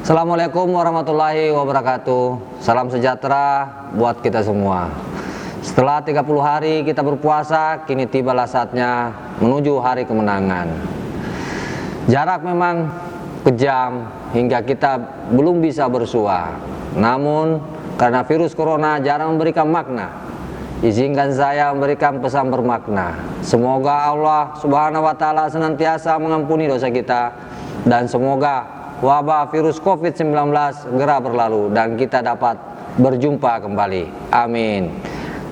Assalamualaikum warahmatullahi wabarakatuh. Salam sejahtera buat kita semua. Setelah 30 hari kita berpuasa, kini tibalah saatnya menuju hari kemenangan. Jarak memang kejam hingga kita belum bisa bersua. Namun karena virus corona jarang memberikan makna, izinkan saya memberikan pesan bermakna. Semoga Allah Subhanahu wa Ta'ala senantiasa mengampuni dosa kita, dan semoga wabah virus COVID-19 segera berlalu dan kita dapat berjumpa kembali. Amin.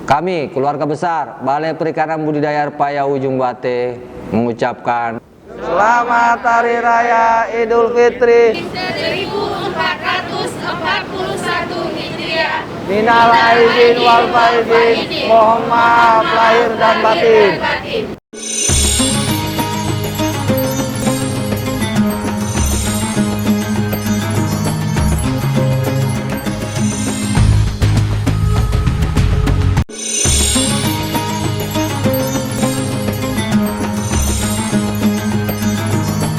Kami, keluarga besar Balai Perikanan Budidaya Air Payah Ujung Bate, mengucapkan Selamat Hari Raya Idul Fitri 1441 Hijriah. Minal aidin wal faizin. Mohon maaf lahir dan batin.